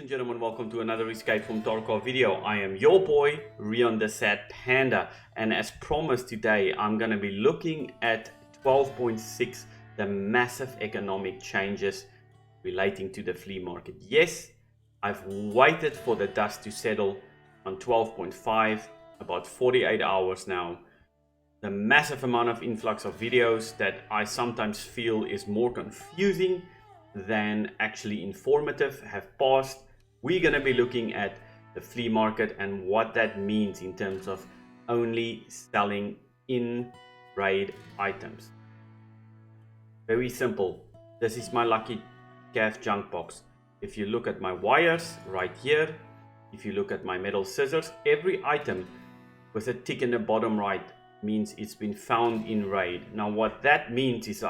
and gentlemen, welcome to another Escape from Tarkov video. I am your boy, Rion the Sad Panda, and as promised today, I'm going to be looking at 12.6, the massive economic changes relating to the flea market. Yes, I've waited for the dust to settle on 12.5, about 48 hours now. The massive amount of influx of videos that I sometimes feel is more confusing than actually informative have passed. We're going to be looking at the flea market and what that means in terms of only selling in raid items. Very simple. This is my lucky calf junk box. If you look at my wires right here, if you look at my metal scissors, every item with a tick in the bottom right means it's been found in raid. Now what that means is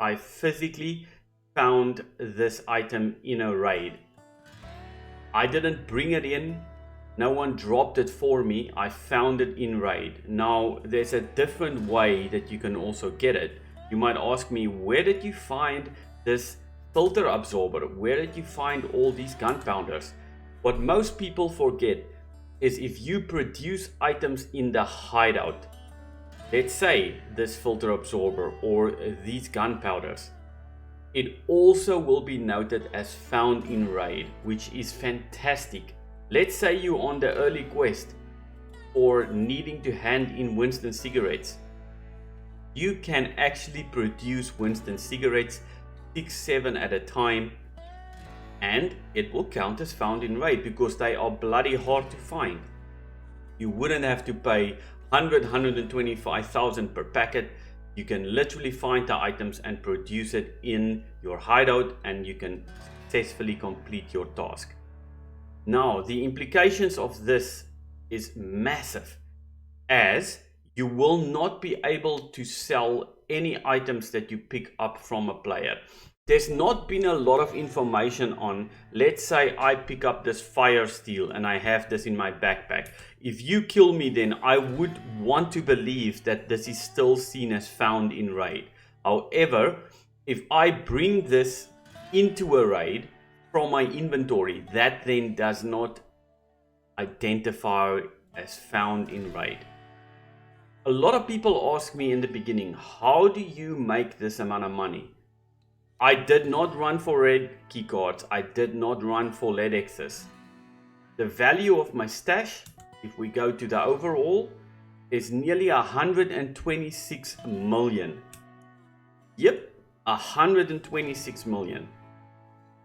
I physically found this item in a raid. I didn't bring it in, no one dropped it for me, I found it in raid. Now there's a different way that you can also get it. You might ask me, where did you find this filter absorber? Where did you find all these gunpowders? What most people forget is if you produce items in the hideout, let's say this filter absorber or these gunpowders, it also will be noted as found in raid, which is fantastic. Let's say you're on the early quest or needing to hand in Winston cigarettes. You can actually produce Winston cigarettes 6-7 at a time, and it will count as found in raid because they are bloody hard to find. You wouldn't have to pay 125,000 per packet. You can literally find the items and produce it in your hideout, and you can successfully complete your task. Now, the implications of this is massive, as you will not be able to sell any items that you pick up from a player. There's not been a lot of information on, let's say I pick up this fire steel and I have this in my backpack. If you kill me, then I would want to believe that this is still seen as found in raid. However, if I bring this into a raid from my inventory, that then does not identify as found in raid. A lot of people ask me in the beginning, how do you make this amount of money? I did not run for red keycards. I did not run for lead X's. The value of my stash, if we go to the overall, is nearly 126 million. Yep, 126 million.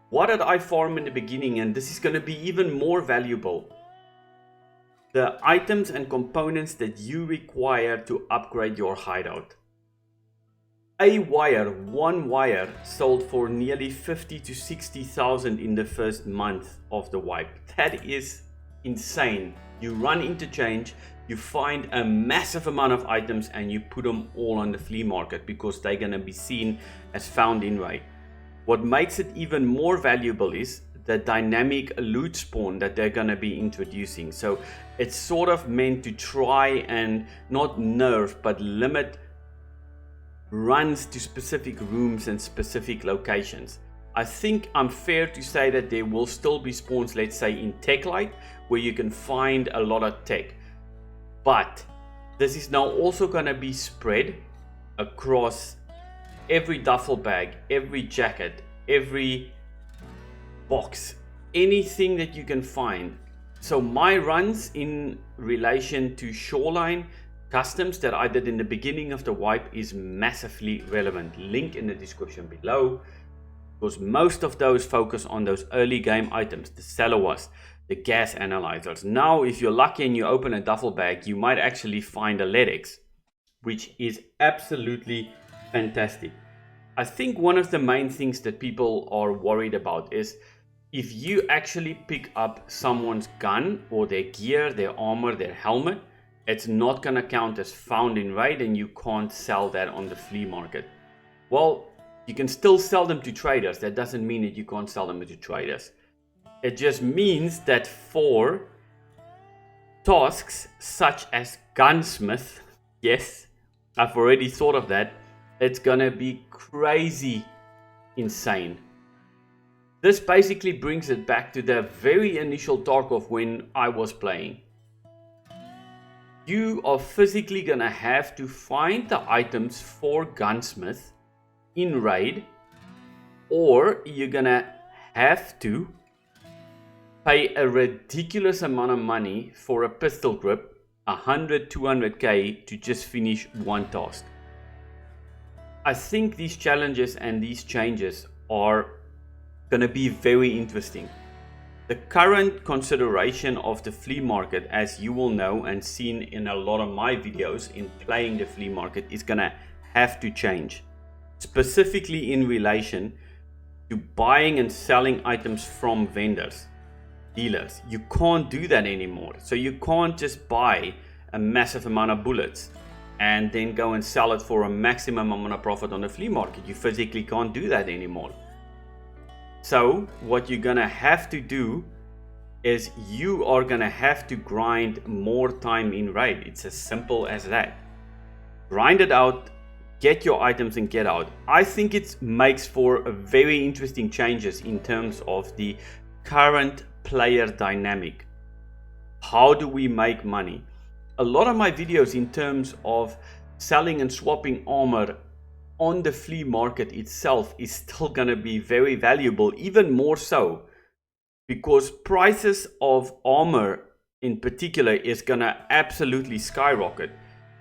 What did I farm in the beginning? And this is going to be even more valuable. The items and components that you require to upgrade your hideout. One wire sold for nearly 50 to 60,000 in the first month of the wipe. That is insane. You run interchange, you find a massive amount of items and you put them all on the flea market because they're going to be seen as found in raid. What makes it even more valuable is the dynamic loot spawn that they're going to be introducing. So it's sort of meant to try and not nerf but limit runs to specific rooms and specific locations. I think I'm fair to say that there will still be spawns, let's say in Tech Light, where you can find a lot of tech. But this is now also going to be spread across every duffel bag, every jacket, every box, anything that you can find. So my runs in relation to Shoreline customs that I did in the beginning of the wipe is massively relevant. Link in the description below, because most of those focus on those early game items, the Salawas, the gas analyzers. Now if you're lucky and you open a duffel bag, you might actually find a LEDX, which is absolutely fantastic. I think one of the main things that people are worried about is if you actually pick up someone's gun or their gear, their armor, their helmet, it's not going to count as found in raid and you can't sell that on the flea market. Well, you can still sell them to traders. That doesn't mean that you can't sell them to traders. It just means that for tasks such as gunsmith, yes, I've already thought of that, it's going to be crazy insane. This basically brings it back to the very initial Tarkov when I was playing. You are physically gonna have to find the items for Gunsmith in raid, or you're gonna have to pay a ridiculous amount of money for a pistol grip, 100, 200k to just finish one task. I think these challenges and these changes are gonna be very interesting. The current consideration of the flea market, as you will know and seen in a lot of my videos in playing the flea market, is gonna have to change, specifically in relation to buying and selling items from vendors, dealers. You can't do that anymore. So you can't just buy a massive amount of bullets and then go and sell it for a maximum amount of profit on the flea market. You physically can't do that anymore. So what you're gonna have to do is you are gonna have to grind more time in raid. It's as simple as that. Grind it out, get your items and get out. I think it makes for a very interesting changes in terms of the current player dynamic. How do we make money? A lot of my videos in terms of selling and swapping armor on the flea market itself is still going to be very valuable, even more so because prices of armor in particular is going to absolutely skyrocket.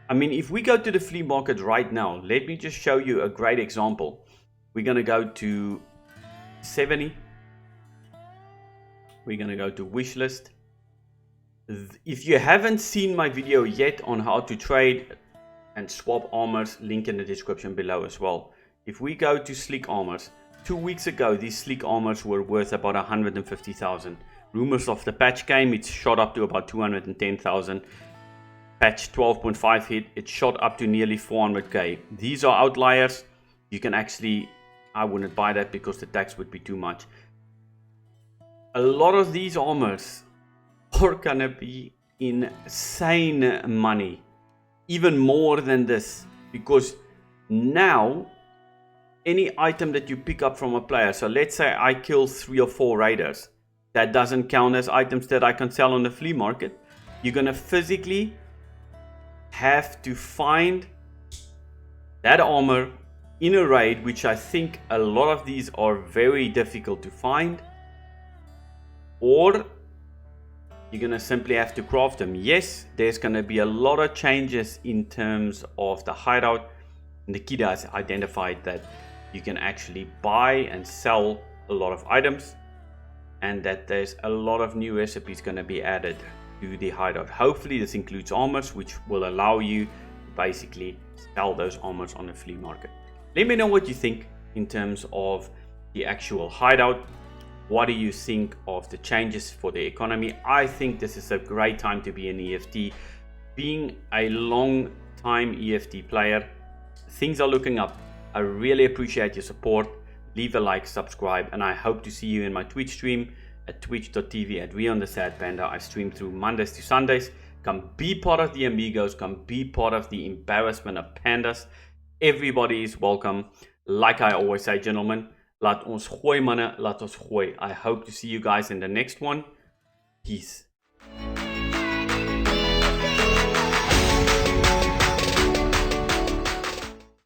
I mean, if we go to the flea market right now, let me just show you a great example. We're going to go to 70. We're going to go to wish list. If you haven't seen my video yet on how to trade and swap armors, link in the description below as well. If we go to sleek armors, 2 weeks ago these sleek armors were worth about 150,000. Rumors of the patch came, it shot up to about 210,000. Patch 12.5 hit, it shot up to nearly 400k. These are outliers. You can actually, I wouldn't buy that because the tax would be too much. A lot of these armors are gonna be insane money. Even more than this, because now any item that you pick up from a player, so let's say I kill 3 or 4 raiders, that doesn't count as items that I can sell on the flea market. You're gonna physically have to find that armor in a raid, which I think a lot of these are very difficult to find, or you're going to simply have to craft them. Yes, there's going to be a lot of changes in terms of the hideout. Nikita has identified that you can actually buy and sell a lot of items, and that there's a lot of new recipes going to be added to the hideout. Hopefully this includes armors, which will allow you to basically sell those armors on the flea market. Let me know what you think in terms of the actual hideout. What do you think of the changes for the economy? I think this is a great time to be an EFT. Being a long time EFT player, things are looking up. I really appreciate your support. Leave a like, subscribe, and I hope to see you in my Twitch stream at twitch.tv/ReonTheSadPanda. I stream through Mondays to Sundays. Come be part of the Amigos. Come be part of the embarrassment of pandas. Everybody is welcome. Like I always say, gentlemen, laat ons gooi, manne, laat ons gooi. I hope to see you guys in the next one. Peace.